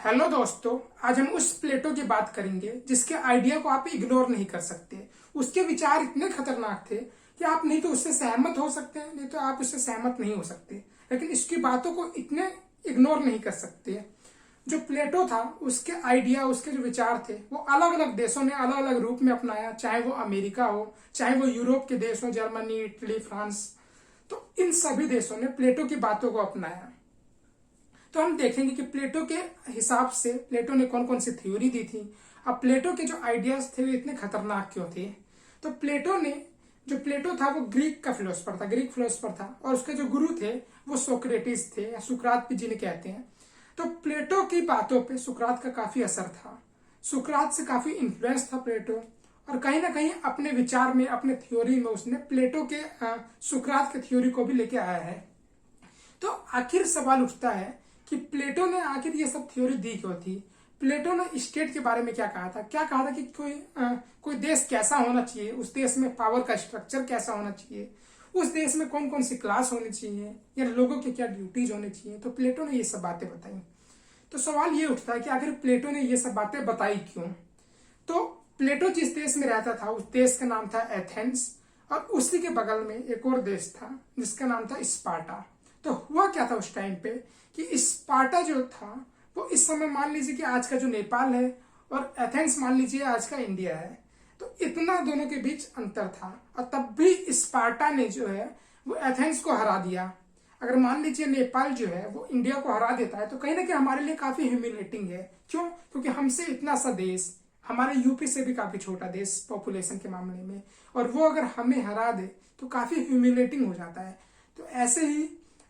Hello दोस्तों, आज हम उस प्लेटो की बात करेंगे जिसके आइडिया को आप इग्नोर नहीं कर सकते। उसके विचार इतने खतरनाक थे कि आप नहीं तो उससे सहमत हो सकते हैं, नहीं तो आप उससे सहमत नहीं हो सकते, लेकिन इसकी बातों को इतने इग्नोर नहीं कर सकते। जो प्लेटो था, उसके आइडिया, उसके जो विचार थे, वो अलग अलग देशों ने अलग अलग रूप में अपनाया, चाहे वो अमेरिका हो, चाहे वो यूरोप के देश हो, जर्मनी, इटली, फ्रांस। तो इन सभी देशों ने प्लेटो की बातों को अपनाया। तो हम देखेंगे कि प्लेटो के हिसाब से प्लेटो ने कौन कौन सी थ्योरी दी थी। अब प्लेटो के जो आइडियाज थे वो इतने खतरनाक क्यों थे। तो प्लेटो था वो ग्रीक का फिलोसफर था, ग्रीक फिलोसफर था, और उसके जो गुरु थे वो सोक्रेटिस थे, या सुकरात भी जिन्हें कहते हैं। तो प्लेटो की बातों पे सुकरात का काफी असर था, सुकरात से काफी इन्फ्लुएंस था प्लेटो, और कहीं ना कहीं अपने विचार में, अपने थ्योरी में उसने प्लेटो के सुकरात के थ्योरी को भी लेके आया है। तो आखिर सवाल उठता है कि प्लेटो ने आखिर ये सब थ्योरी दी क्यों थी। प्लेटो ने स्टेट के बारे में क्या कहा था, कि कोई देश कैसा होना चाहिए, उस देश में पावर का स्ट्रक्चर कैसा होना चाहिए, उस देश में कौन कौन सी क्लास होनी चाहिए, या लोगों के क्या ड्यूटीज होनी चाहिए। तो प्लेटो ने ये सब बातें बताई। तो सवाल ये उठता है कि आखिर प्लेटो ने ये सब बातें बताई क्यों। तो प्लेटो जिस देश में रहता था, उस देश का नाम था एथेंस, और उसी के बगल में एक और देश था जिसका नाम था स्पार्टा। तो हुआ क्या था उस टाइम पे कि स्पार्टा जो था वो इस समय मान लीजिए कि आज का जो नेपाल है, और एथेंस मान लीजिए आज का इंडिया है। तो इतना दोनों के बीच अंतर था, और तब भी स्पार्टा ने जो है वो एथेंस को हरा दिया। अगर मान लीजिए नेपाल जो है वो इंडिया को हरा देता है तो कहीं ना कहीं हमारे लिए काफी ह्यूमिलेटिंग है। क्यों? क्योंकि हमसे इतना सा देश, हमारे यूपी से भी काफी छोटा देश पॉपुलेशन के मामले में, और वो अगर हमें हरा दे तो काफी ह्यूमिलेटिंग हो जाता है। तो ऐसे ही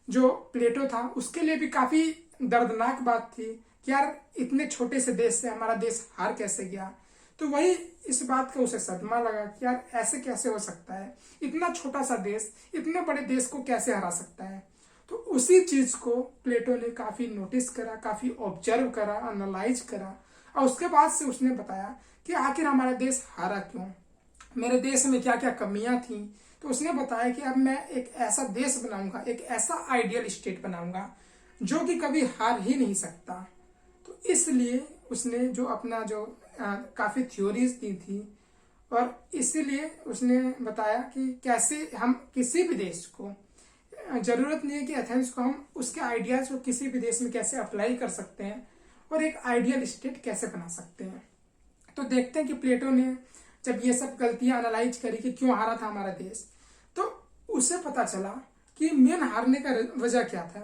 जो प्लेटो था उसके लिए भी काफी दर्दनाक बात थी कि यार इतने छोटे से देश से हमारा देश हार कैसे गया। तो वही इस बात का उसे सदमा लगा कि यार ऐसे कैसे हो सकता है, इतना छोटा सा देश इतने बड़े देश को कैसे हरा सकता है। तो उसी चीज को प्लेटो ने काफी नोटिस करा, काफी ऑब्जर्व करा, एनालाइज करा, और उसके बाद से उसने बताया कि आखिर हमारा देश हारा क्यों, मेरे देश में क्या क्या कमियां थी। तो उसने बताया कि अब मैं एक ऐसा देश बनाऊंगा, एक ऐसा आइडियल स्टेट बनाऊंगा जो कि कभी हार ही नहीं सकता। तो इसलिए उसने जो अपना जो काफी थ्योरीज दी थी, और इसीलिए उसने बताया कि कैसे हम किसी भी देश को, जरूरत नहीं है कि एथेंस को, हम उसके आइडियाज को किसी भी देश में कैसे अप्लाई कर सकते हैं और एक आइडियल स्टेट कैसे बना सकते हैं। तो देखते हैं कि प्लेटो ने जब ये सब गलतियां एनालाइज करी कि क्यों हारा था हमारा देश, तो उसे पता चला कि मेन हारने का वजह क्या था।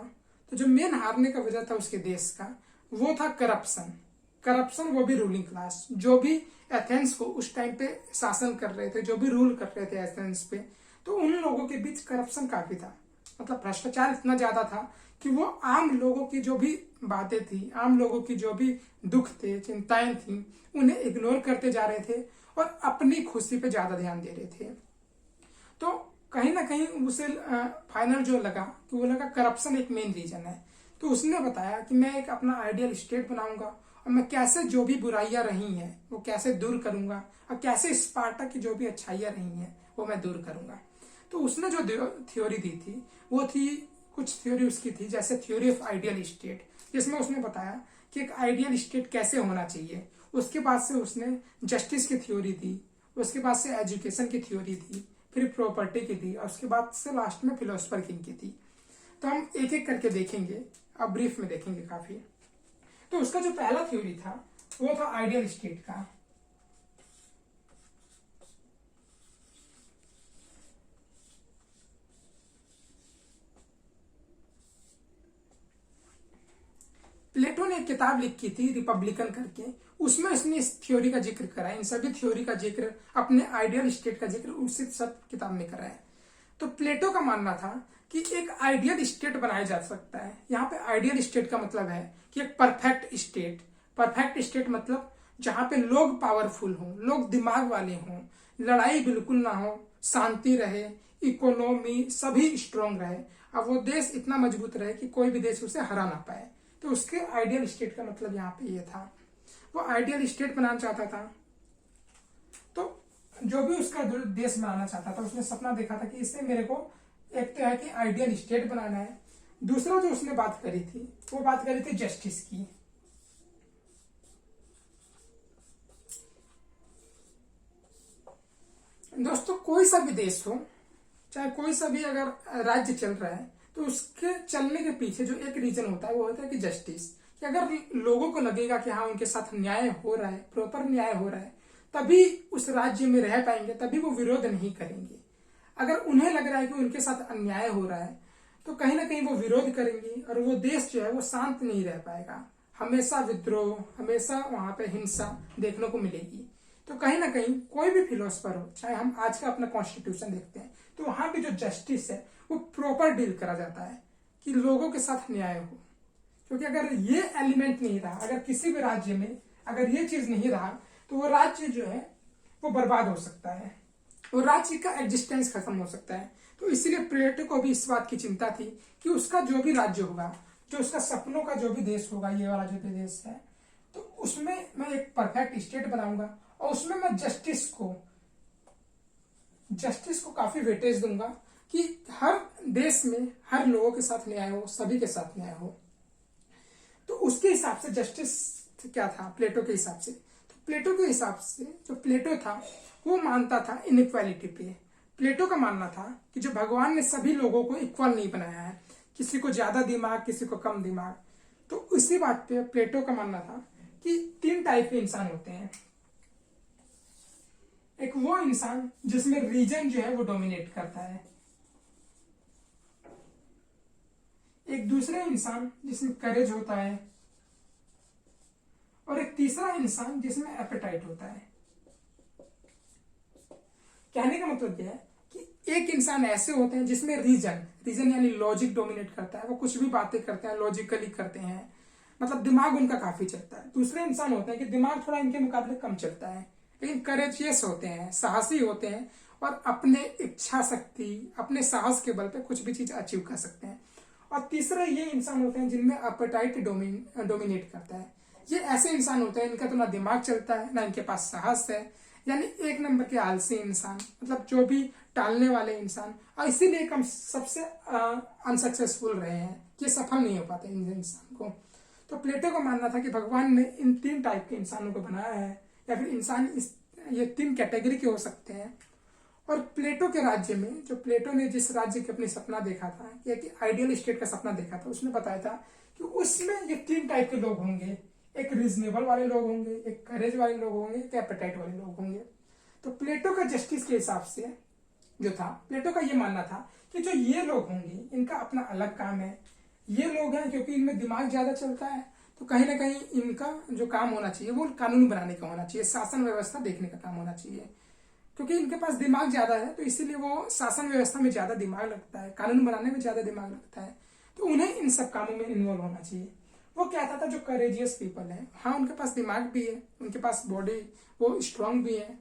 तो जो मेन हारने का वजह था उसके देश का, वो था करप्शन। करप्शन, वो भी रूलिंग क्लास, जो भी एथेंस को उस टाइम पे शासन कर रहे थे, जो भी रूल कर रहे थे एथेंस पे, तो उन लोगों के बीच करप्शन काफी था। मतलब भ्रष्टाचार इतना ज्यादा था कि वो आम लोगों की जो भी बातें थी, आम लोगों की जो भी दुख थे, चिंताएं थी, उन्हें इग्नोर करते जा रहे थे और अपनी खुशी पे ज्यादा ध्यान दे रहे थे। तो कहीं ना कहीं उसे फाइनल जो लगा कि वो लगा करप्शन एक मेन रीजन है। तो उसने बताया कि मैं एक अपना आइडियल स्टेट बनाऊंगा, और मैं कैसे जो भी बुराइयां रही हैं वो कैसे दूर करूंगा, और कैसे स्पार्टा की जो भी अच्छाइयां रही हैं वो मैं दूर करूंगा। तो उसने जो थ्योरी दी थी वो थी, कुछ थ्योरी उसकी थी जैसे थ्योरी ऑफ आइडियल स्टेट, जिसमें उसने बताया कि एक आइडियल स्टेट कैसे होना चाहिए। उसके बाद से उसने जस्टिस की थ्योरी दी, उसके बाद से एजुकेशन की थ्योरी दी, फिर प्रॉपर्टी की दी, और उसके बाद से लास्ट में फिलोसफर किंग की थी। तो हम एक एक करके देखेंगे, अब ब्रीफ में देखेंगे काफी। तो उसका जो पहला थ्योरी था वो था आइडियल स्टेट का। प्लेटो ने एक किताब लिखी थी रिपब्लिकन करके, उसमें उसने इस थ्योरी का जिक्र करा है, इन सभी थ्योरी का जिक्र, अपने आइडियल स्टेट का जिक्र उसी सब किताब में करा है। तो प्लेटो का मानना था कि एक आइडियल स्टेट बनाया जा सकता है। यहाँ पे आइडियल स्टेट का मतलब है कि एक परफेक्ट स्टेट। परफेक्ट स्टेट मतलब जहां पे लोग पावरफुल हों, लोग दिमाग वाले हों, लड़ाई बिल्कुल ना हो, शांति रहे, इकोनॉमी सभी स्ट्रांग रहे, अब वो देश इतना मजबूत रहे कि कोई भी देश उसे हरा ना पाए। तो उसके आइडियल स्टेट का मतलब यहाँ पे ये था, वो आइडियल स्टेट बनाना चाहता था। तो जो भी उसका देश बनाना चाहता था, उसने सपना देखा था कि इससे मेरे को एक तो है कि आइडियल स्टेट बनाना है, दूसरा जो उसने बात करी थी वो बात करी थी जस्टिस की। दोस्तों कोई सा भी देश हो, चाहे कोई सा भी अगर राज्य चल रहा है, तो उसके चलने के पीछे जो एक रीजन होता है वो होता है कि जस्टिस। कि अगर लोगों को लगेगा कि हाँ उनके साथ न्याय हो रहा है, प्रॉपर न्याय हो रहा है, तभी उस राज्य में रह पाएंगे, तभी वो विरोध नहीं करेंगे। अगर उन्हें लग रहा है कि उनके साथ अन्याय हो रहा है, तो कहीं ना कहीं वो विरोध करेंगे और वो देश जो है वो शांत नहीं रह पाएगा। हमेशा विद्रोह, हमेशा वहां पे हिंसा देखने को मिलेगी। तो कहीं ना कहीं कोई भी फिलोसफर हो, चाहे हम आज का अपना कॉन्स्टिट्यूशन देखते हैं, तो वहां भी जो जस्टिस है वो प्रॉपर डील करा जाता है कि लोगों के साथ न्याय हो। क्योंकि अगर ये एलिमेंट नहीं रहा, अगर किसी भी राज्य में अगर ये चीज नहीं रहा, तो वो राज्य जो है वो बर्बाद हो सकता है, वो राज्य का एग्जिस्टेंस खत्म हो सकता है। तो इसीलिए प्लेटो को भी इस बात की चिंता थी कि उसका जो भी राज्य होगा, जो उसका सपनों का जो भी देश होगा, ये वाला जो भी देश है, तो उसमें मैं एक परफेक्ट स्टेट बनाऊंगा और उसमें मैं जस्टिस को काफी वेटेज दूंगा कि हर देश में हर लोगों के साथ न्याय हो, सभी के साथ न्याय हो। तो उसके हिसाब से जस्टिस क्या था प्लेटो के हिसाब से? तो प्लेटो के हिसाब से जो प्लेटो था वो मानता था इनइक्वालिटी पे। प्लेटो का मानना था कि जो भगवान ने सभी लोगों को इक्वल नहीं बनाया है, किसी को ज्यादा दिमाग, किसी को कम दिमाग। तो इसी बात पे प्लेटो का मानना था कि 3 टाइप के इंसान होते हैं। एक वो इंसान जिसमें रीजन जो है वो डोमिनेट करता है, एक दूसरा इंसान जिसमें करेज होता है, और एक तीसरा इंसान जिसमें एपेटाइट होता है। कहने का मतलब यह है कि एक इंसान ऐसे होते हैं जिसमें रीजन यानी लॉजिक डोमिनेट करता है, वो कुछ भी बातें करते हैं लॉजिकली करते हैं, मतलब दिमाग उनका काफी चलता है। दूसरे इंसान होते हैं कि दिमाग थोड़ा इनके मुकाबले कम चलता है, लेकिन करेजियस होते हैं, साहसी होते हैं और अपने इच्छा शक्ति, अपने साहस के बल पे कुछ भी चीज अचीव कर सकते हैं। और तीसरा ये इंसान होते हैं जिनमें एपेटाइट डोमिनेट करता है। ये ऐसे इंसान होते हैं इनका तो ना दिमाग चलता है, ना इनके पास साहस है, यानी एक नंबर के आलसी इंसान, मतलब जो भी टालने वाले इंसान। और इसीलिए हम सबसे अनसक्सेसफुल रहे हैं कि सफल नहीं हो पाते इन इंसान को। तो प्लेटो का मानना था कि भगवान ने इन 3 टाइप के इंसानों को बनाया है, या फिर इंसान ये 3 कैटेगरी के हो सकते हैं। और प्लेटो के राज्य में, जो प्लेटो ने जिस राज्य के अपने सपना देखा था, एक आइडियल स्टेट का सपना देखा था, उसने बताया था कि उसमें ये 3 टाइप के लोग होंगे। एक रीजनेबल वाले लोग होंगे, एक करेज वाले लोग होंगे, एक एपेटाइट वाले लोग होंगे। तो प्लेटो का जस्टिस के हिसाब से जो था, प्लेटो का ये मानना था कि जो ये लोग होंगे इनका अपना अलग काम है। ये लोग हैं क्योंकि इनमें दिमाग ज्यादा चलता है, तो कहीं ना कहीं इनका जो काम होना चाहिए वो कानून बनाने का होना चाहिए, शासन व्यवस्था देखने का काम होना चाहिए। क्योंकि इनके पास दिमाग ज्यादा है, तो इसीलिए वो शासन व्यवस्था में ज्यादा दिमाग लगता है, कानून बनाने में ज्यादा दिमाग लगता है, तो उन्हें इन सब कामों में इन्वॉल्व होना चाहिए। वो कहता था जो करेजियस पीपल है, हाँ उनके पास दिमाग भी है, उनके पास बॉडी वो स्ट्रांग भी है,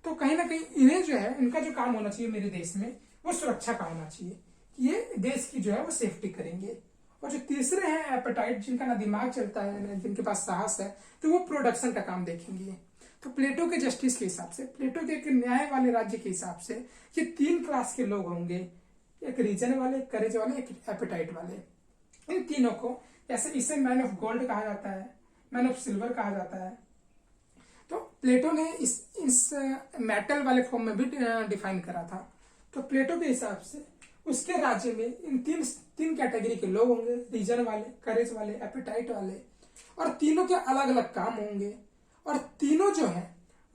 तो कहीं ना कहीं इन्हें जो है इनका जो काम होना चाहिए मेरे देश में वो सुरक्षा का होना चाहिए, ये देश की जो है वो सेफ्टी करेंगे। और जो तीसरे हैं एपेटाइट, जिनका ना दिमाग चलता है ना जिनके पास साहस है, तो वो प्रोडक्शन का काम देखेंगे। तो प्लेटो के जस्टिस के हिसाब से, प्लेटो के एक न्याय वाले राज्य के हिसाब से ये 3 क्लास के लोग होंगे, एक रीजन वाले, एक करेज वाले, एक एपेटाइट वाले। इन तीनों को ऐसे इसे मैन ऑफ गोल्ड कहा जाता है, मैन ऑफ सिल्वर कहा जाता है। तो प्लेटो ने इस मेटल वाले फॉर्म में भी डिफाइन करा था। तो प्लेटो के हिसाब से उसके राज्य में इन तीन कैटेगरी के लोग होंगे, रीजन वाले, करेज वाले, एपेटाइट वाले, और तीनों के अलग अलग काम होंगे, और तीनों जो है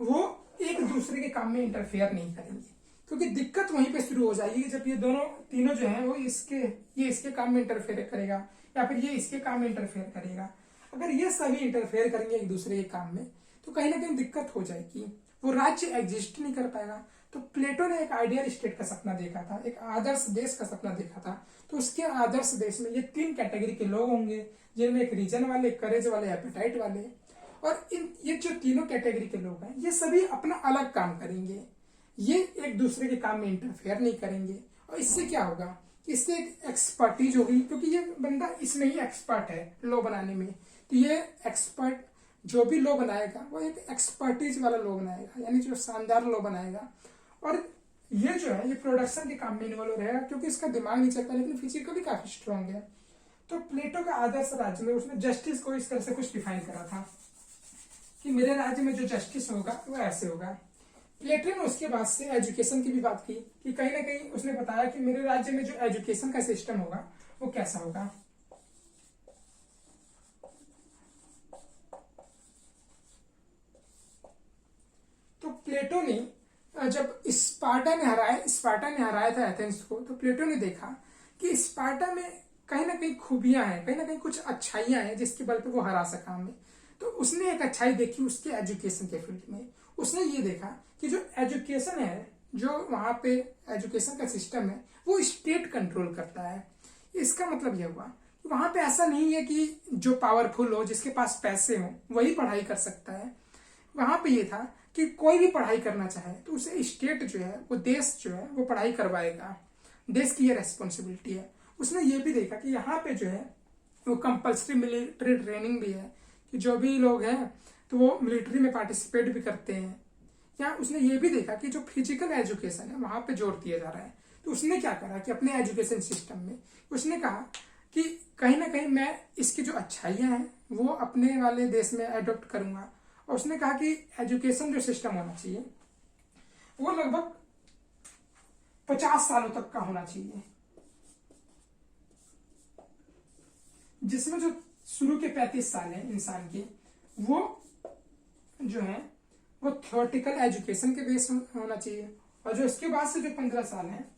वो एक दूसरे के काम में इंटरफेयर नहीं करेंगे। क्योंकि दिक्कत वहीं पे शुरू हो जाएगी जब ये तीनों जो है वो ये इसके काम में इंटरफेयर करेगा, या फिर ये इसके काम में इंटरफेयर करेगा। अगर ये सभी इंटरफेयर करेंगे एक दूसरे के काम में, तो कहीं ना कहीं दिक्कत हो जाएगी, वो राज्य एग्जिस्ट नहीं कर पाएगा। तो प्लेटो ने एक आइडियल स्टेट का सपना देखा था, एक आदर्श देश का सपना देखा था। तो उसके आदर्श देश में ये 3 कैटेगरी के लोग होंगे, जिनमें एक रीजन वाले, करेज वाले, एपेटाइट वाले। और ये जो तीनों कैटेगरी के लोग हैं ये सभी अपना अलग काम करेंगे, ये एक दूसरे के काम में इंटरफेयर नहीं करेंगे। और इससे क्या होगा, इससे एक एक्सपर्टीज होगी, क्योंकि ये बंदा इसमें ही एक्सपर्ट है लॉ बनाने में। तो ये एक्सपर्ट जो भी लॉ बनाएगा वो एक एक्सपर्टीज वाला लॉ बनाएगा, यानी जो शानदार लॉ बनाएगा। और ये जो है ये प्रोडक्शन के काम में इन्वॉल्व रहेगा, क्योंकि इसका दिमाग नहीं चलता लेकिन फिजिकली काफी स्ट्रांग है। तो प्लेटो का आदर्श राज्य में उसने जस्टिस को इस तरह से कुछ डिफाइन करा था कि मेरे राज्य में जो जस्टिस होगा वो ऐसे होगा प्लेटो ने उसके बाद से एजुकेशन की भी बात की कि कहीं ना कहीं उसने बताया कि मेरे राज्य में जो एजुकेशन का सिस्टम होगा वो कैसा होगा। तो प्लेटो ने जब स्पार्टा ने हराया था एथेंस को, तो प्लेटो ने देखा कि स्पार्टा में कहीं ना कहीं खूबियां हैं, कहीं ना कहीं कुछ अच्छाइयां हैं जिसके बल पे वो हरा सका हमें। तो उसने एक अच्छाई देखी उसके एजुकेशन के फील्ड में। उसने ये देखा कि जो एजुकेशन है, जो वहां पे एजुकेशन का सिस्टम है, वो स्टेट कंट्रोल करता है। इसका मतलब यह हुआ कि वहां पे ऐसा नहीं है कि जो पावरफुल हो, जिसके पास पैसे हो, वही पढ़ाई कर सकता है। वहां पे ये था कि कोई भी पढ़ाई करना चाहे तो उसे स्टेट जो है, वो देश जो है, वो पढ़ाई करवाएगा। देश की ये रेस्पॉन्सिबिलिटी है। उसने ये भी देखा कि यहाँ पे जो है वो कंपल्सरी मिलिट्री ट्रेनिंग भी है, कि जो भी लोग हैं तो वो मिलिट्री में पार्टिसिपेट भी करते हैं। या उसने ये भी देखा कि जो फिजिकल एजुकेशन है वहां पे जोर दिया जा रहा है। तो उसने क्या करा कि अपने एजुकेशन सिस्टम में उसने कहा कि कहीं ना कहीं मैं इसकी जो अच्छाइयां हैं वो अपने वाले देश में अडॉप्ट करूंगा। और उसने कहा कि एजुकेशन जो सिस्टम होना चाहिए वो लगभग 50 सालों तक का होना चाहिए, जिसमें जो शुरू के 35 साल हैं इंसान के, वो जो है वो थियोरटिकल एजुकेशन के बेस होना चाहिए। और जो इसके बाद से जो 15 साल हैं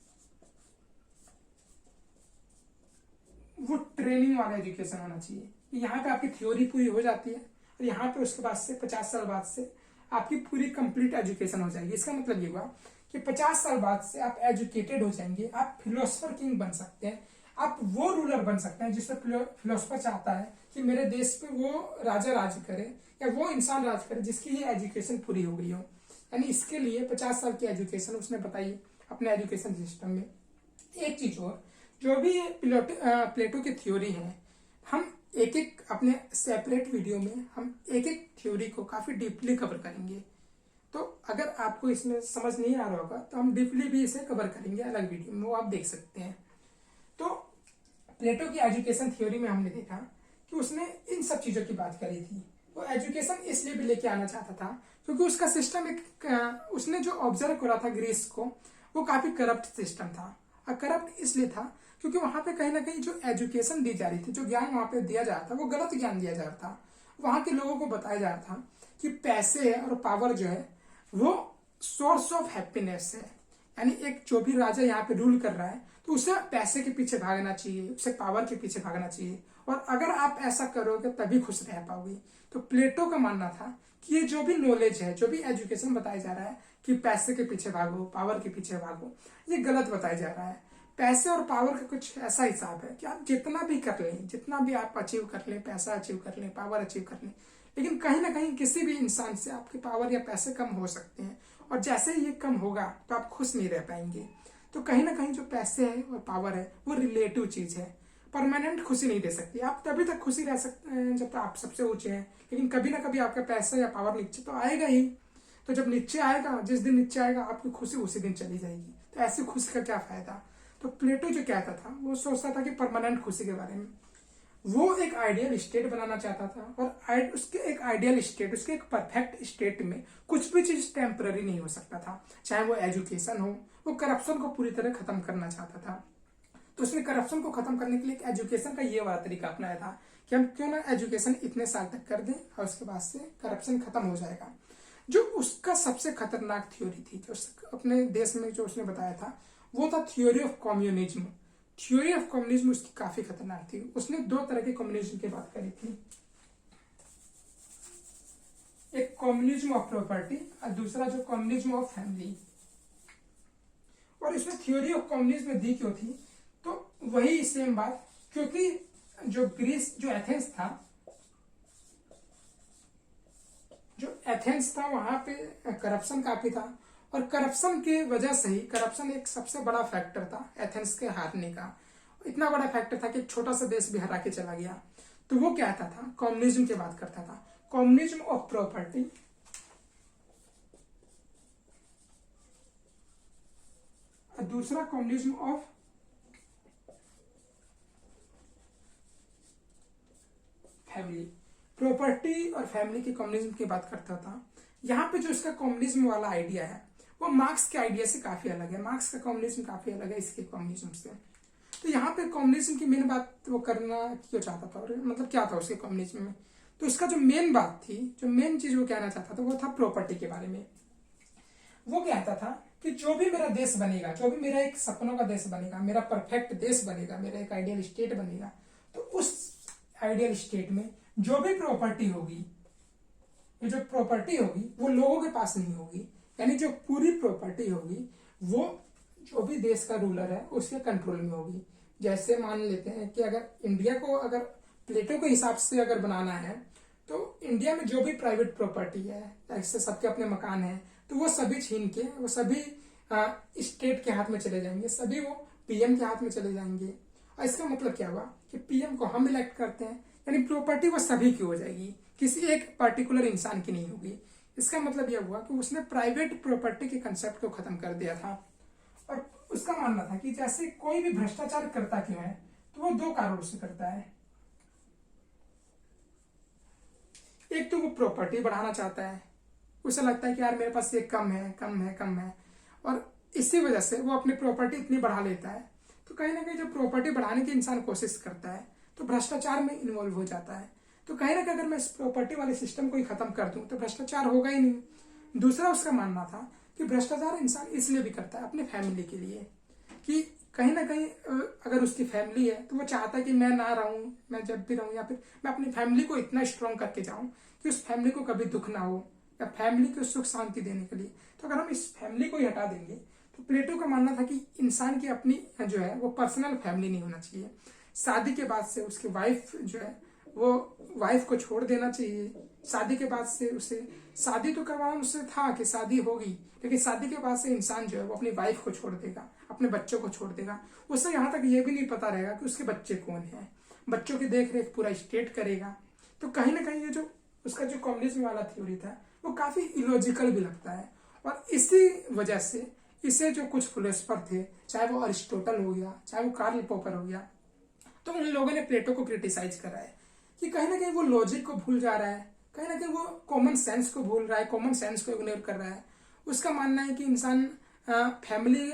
वो ट्रेनिंग वाला एजुकेशन होना चाहिए। यहाँ पे आपकी थ्योरी पूरी हो जाती है और यहाँ पे उसके बाद से 50 साल बाद से आपकी पूरी कंप्लीट एजुकेशन हो जाएगी। इसका मतलब ये हुआ कि 50 साल बाद से आप एजुकेटेड हो जाएंगे, आप फिलोसफर किंग बन सकते हैं, आप वो रूलर बन सकते हैं जिससे फिलोसफर चाहता है कि मेरे देश पे वो राजा राज करे या वो इंसान राज करे जिसकी ये एजुकेशन पूरी हो गई हो। यानी इसके लिए 50 साल की एजुकेशन उसने बताई अपने एजुकेशन सिस्टम में। एक चीज और, जो भी प्लेटो की थ्योरी है, हम एक एक अपने सेपरेट वीडियो में हम एक एक थ्योरी को काफी डीपली कवर करेंगे। तो अगर आपको इसमें समझ नहीं आ रहा होगा तो हम डीपली भी इसे कवर करेंगे अलग वीडियो में, वो आप देख सकते हैं। तो प्लेटो की एजुकेशन थ्योरी में हमने देखा कि उसने इन सब चीजों की बात करी थी। वो एजुकेशन इसलिए भी लेके आना चाहता था क्योंकि उसका सिस्टम उसने जो ऑब्जर्व करा था ग्रीस को, वो काफी करप्ट सिस्टम था। और करप्ट इसलिए था क्योंकि वहां पे कहीं ना कहीं जो एजुकेशन दी जा रही थी, जो ज्ञान वहां पे दिया जा रहा था, वो गलत ज्ञान दिया जा रहा था। वहां के लोगों को बताया जा रहा था कि पैसे और पावर जो है वो सोर्स ऑफ हैप्पीनेस है। यानी एक जो भी राजा यहाँ पे रूल कर रहा है तो उसे पैसे के पीछे भागना चाहिए, उसे पावर के पीछे भागना चाहिए, और अगर आप ऐसा करोगे तभी खुश रह पाओगे। तो प्लेटो का मानना था कि ये जो भी नॉलेज है, जो भी एजुकेशन बताया जा रहा है कि पैसे के पीछे भागो, पावर के पीछे भागो, ये गलत बताया जा रहा है। पैसे और पावर का कुछ ऐसा हिसाब है कि आप जितना भी कर लें, जितना भी आप अचीव कर लें, पैसा अचीव कर लें, पावर अचीव कर लें, लेकिन कहीं ना कहीं किसी भी इंसान से आपके पावर या पैसे कम हो सकते हैं। और जैसे ही ये कम होगा तो आप खुश नहीं रह पाएंगे। तो कहीं ना कहीं जो पैसे है और पावर है वो रिलेटिव चीज है, परमानेंट खुशी नहीं दे सकती। आप तभी तक खुशी रह सकते हैं जब तक आप सबसे ऊंचे हैं, लेकिन कभी ना कभी आपका पैसा या पावर नीचे तो आएगा ही। तो जब नीचे आएगा, जिस दिन नीचे आएगा, आपकी खुशी उसी दिन चली जाएगी। तो ऐसी खुशी का क्या फायदा। तो प्लेटो जो कहता था वो सोचता था कि परमानेंट खुशी के बारे में। वो एक आइडियल स्टेट बनाना चाहता था, और उसके एक आइडियल स्टेट, उसके एक परफेक्ट स्टेट में कुछ भी चीज टेम्पररी नहीं हो सकता था। चाहे वो एजुकेशन हो, वो करप्शन को पूरी तरह खत्म करना चाहता था। तो उसने करप्शन को खत्म करने के लिए एजुकेशन का ये वाला तरीका अपनाया था कि हम क्यों ना एजुकेशन इतने साल तक कर दें और उसके बाद से करप्शन खत्म हो जाएगा। जो उसका सबसे खतरनाक थ्योरी थी, जो अपने देश में जो उसने बताया था, वो था theory of communism. Theory of communism उसकी काफी खतरनाक थी। उसने दो तरह के कम्युनिज्म की बात करी थी, एक कम्युनिज्म ऑफ प्रॉपर्टी और दूसरा जो कम्युनिज्म ऑफ फैमिली। और इसमें थ्योरी ऑफ कम्युनिज्म दी क्यों थी, तो वही सेम बात, क्योंकि जो ग्रीस, जो एथेंस था वहां पे करप्शन काफी था। और करप्शन के वजह से ही, करप्शन एक सबसे बड़ा फैक्टर था एथेंस के हारने का। इतना बड़ा फैक्टर था कि एक छोटा सा देश भी हरा के चला गया। तो वो क्या था, कम्युनिज्म की बात करता था, कम्युनिज्म ऑफ प्रॉपर्टी और दूसरा कम्युनिज्म ऑफ फैमिली। प्रॉपर्टी और फैमिली की कम्युनिज्म की बात करता था। यहाँ पे जो इसका कम्युनिज्म वाला आइडिया है वो मार्क्स के आइडिया से काफी अलग है। मार्क्स का कम्युनिज्म काफी अलग है इसके कम्युनिज्म से। तो यहाँ पे कम्युनिज्म की मेन बात वो करना क्यों चाहता था, और मतलब क्या था उसके कम्युनिज्म में, तो उसका जो मेन बात थी, जो मेन चीज वो कहना चाहता था वो था प्रॉपर्टी के बारे में। वो कहता था कि जो भी मेरा देश बनेगा, जो भी मेरा एक सपनों का देश बनेगा, मेरा परफेक्ट देश बनेगा, मेरा एक आइडियल स्टेट बनेगा, तो उस आइडियल स्टेट में जो भी प्रॉपर्टी होगी, ये जो प्रॉपर्टी होगी वो लोगों के पास नहीं होगी, यानी जो पूरी प्रॉपर्टी होगी वो जो भी देश का रूलर है उसके कंट्रोल में होगी। जैसे मान लेते हैं कि अगर इंडिया को अगर प्लेटो के हिसाब से अगर बनाना है तो इंडिया में जो भी प्राइवेट प्रॉपर्टी है, जैसे सबके अपने मकान है, तो वो सभी छीन के वो सभी स्टेट के हाथ में चले जाएंगे, सभी वो पीएम के हाथ में चले जाएंगे। और इसका मतलब क्या हुआ कि पीएम को हम इलेक्ट करते हैं, यानी प्रॉपर्टी वो सभी की हो जाएगी, किसी एक पर्टिकुलर इंसान की नहीं होगी। इसका मतलब यह हुआ कि उसने प्राइवेट प्रॉपर्टी के कंसेप्ट को खत्म कर दिया था। और उसका मानना था कि जैसे कोई भी भ्रष्टाचार करता क्यों है, तो वो दो कारणों से करता है। एक तो वो प्रॉपर्टी बढ़ाना चाहता है, उसे लगता है कि यार मेरे पास ये कम है कम है कम है, और इसी वजह से वो अपनी प्रॉपर्टी इतनी बढ़ा लेता है। तो कहीं ना कहीं जब प्रॉपर्टी बढ़ाने की इंसान कोशिश करता है तो भ्रष्टाचार में इन्वॉल्व हो जाता है। तो कहीं ना कहीं अगर मैं इस प्रॉपर्टी वाले सिस्टम को ही खत्म कर दूं तो भ्रष्टाचार होगा ही नहीं। दूसरा उसका मानना था कि भ्रष्टाचार इंसान इसलिए भी करता है अपने फैमिली के लिए, कि कहीं ना कहीं अगर उसकी फैमिली है तो वो चाहता है कि मैं ना रहूं, मैं जब भी रहूं, या फिर मैं अपनी फैमिली को इतना स्ट्रांग करके जाऊं कि उस फैमिली को कभी दुख ना हो, या फैमिली को सुख शांति देने के लिए। तो अगर हम इस फैमिली को ही हटा देंगे, तो प्लेटो का मानना था कि इंसान की अपनी जो है वो पर्सनल फैमिली नहीं होना चाहिए। शादी के बाद से उसकी वाइफ जो है वो वाइफ को छोड़ देना चाहिए। शादी के बाद से उसे शादी तो करवाना उससे था कि शादी होगी, लेकिन शादी के बाद से इंसान जो है वो अपनी वाइफ को छोड़ देगा, अपने बच्चों को छोड़ देगा। उससे यहाँ तक ये भी नहीं पता रहेगा कि उसके बच्चे कौन हैं, बच्चों की देख रेख पूरा स्टेट करेगा। तो कहीं ना कहीं ये जो उसका जो कम्युनिज्म वाला थ्योरी था वो काफी इलॉजिकल भी लगता है। और इसी वजह से इसे जो कुछ फिलोसफर थे, चाहे वो अरिस्टोटल हो गया, चाहे वो कार्ल पॉपर हो गया, तो उन लोगों ने प्लेटो को क्रिटिसाइज करा है कि कहीं ना कहीं वो लॉजिक को भूल जा रहा है, कहीं ना कहीं वो कॉमन सेंस को भूल रहा है, कॉमन सेंस को इग्नोर कर रहा है। उसका मानना है कि इंसान फैमिली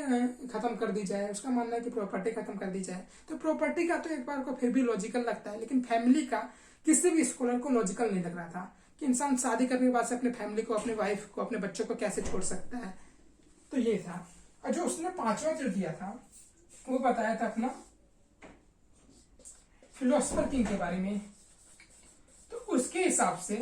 खत्म कर दी जाए, उसका मानना है कि प्रॉपर्टी खत्म कर दी जाए। तो प्रॉपर्टी का तो एक बार को फिर भी लॉजिकल लगता है, लेकिन फैमिली का किसी भी स्कॉलर को लॉजिकल नहीं लग रहा था कि इंसान शादी करने के बाद से अपने फैमिली को, अपने वाइफ को, अपने बच्चों को कैसे छोड़ सकता है। तो ये था। और जो उसने पांचवा जो दिया था वो बताया था अपना फिलोसफर किंग के बारे में। तो उसके हिसाब से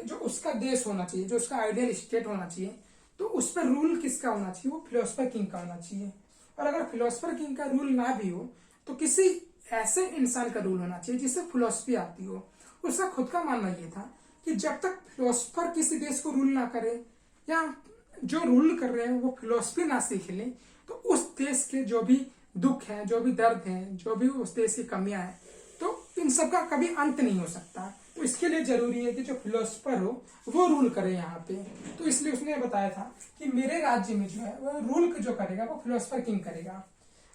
जो उसका देश होना चाहिए, जो उसका आइडियल स्टेट होना चाहिए, तो उस पर रूल किसका होना चाहिए, वो फिलोसफर किंग का होना चाहिए। और अगर फिलोसफर किंग का रूल ना भी हो तो किसी ऐसे इंसान का रूल होना चाहिए जिससे फिलोसफी आती हो। उसका खुद का मानना यह था कि जब तक फिलोसफर किसी देश को रूल ना करे, या जो रूल कर रहे हैं वो फिलोसफी ना सीख ले, तो उस देश के जो भी दुख है, जो भी दर्द है, जो भी उस देश की कमियां हैं, तो इन सब का कभी अंत नहीं हो सकता। तो इसके लिए जरूरी है कि जो फिलोसफर हो वो रूल करे यहाँ पे। तो इसलिए उसने बताया था कि मेरे राज्य में जो है वो रूल जो करेगा वो फिलोसफर किंग करेगा।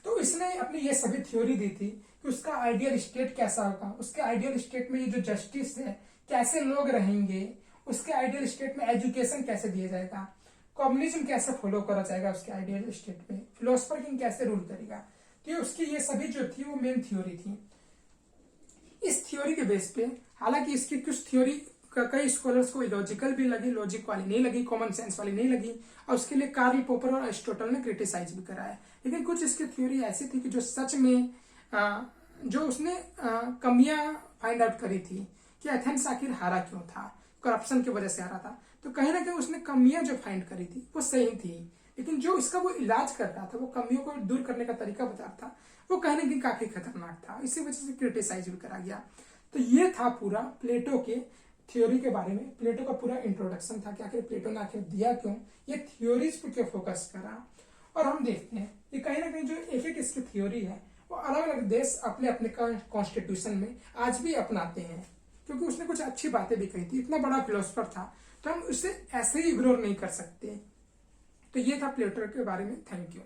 तो इसने अपनी ये सभी थ्योरी दी थी कि उसका आइडियल स्टेट कैसा होगा, उसके आइडियल स्टेट में ये जो जस्टिस है, कैसे लोग रहेंगे, उसके आइडियल स्टेट में एजुकेशन कैसे दिया जाएगा, कम्युनिज्म कैसे फॉलो करा जाएगा उसके आइडियल स्टेट में, फिलोसफर किंग कैसे रूल करेगा। तो उसकी ये सभी जो थी वो मेन थ्योरी थी। इस थ्योरी के बेस पे, हालांकि इसकी कुछ थ्योरी कई स्कॉलर्स को इलॉजिकल भी लगी, लॉजिक वाली नहीं लगी, कॉमन सेंस वाली नहीं लगी, और उसके लिए कार्ल पॉपर और अरिस्टोटल ने क्रिटिसाइज भी करा है। लेकिन कुछ इसकी थ्योरी ऐसी थी कि जो सच में जो उसने कमियां फाइंड आउट करी थी कि एथेंस आखिर हारा क्यों था, करप्शन की वजह से हारा था। तो कहीं ना कहीं उसने कमियां जो फाइंड करी थी वो सही थी, लेकिन जो इसका वो इलाज कर रहा था, वो कमियों को दूर करने का तरीका बता रहा था, वो कहीं ना कहीं काफी खतरनाक था। इसी वजह से क्रिटिसाइज भी करा गया। तो ये था पूरा प्लेटो के थ्योरी के बारे में, प्लेटो का पूरा इंट्रोडक्शन था कि आखिर प्लेटो ने आखिर दिया क्यों, ये थ्योरीज पे क्यों फोकस करा। और हम देखते हैं कि कहीं ना कहीं जो एक एक इसकी थ्योरी है वो अलग अलग देश अपने अपने कॉन्स्टिट्यूशन में आज भी अपनाते हैं, क्योंकि उसने कुछ अच्छी बातें भी कही थी। इतना बड़ा फिलोसफर था तो हम उसे ऐसे ही इग्नोर नहीं कर सकते। तो ये था प्लेटो के बारे में। Thank you.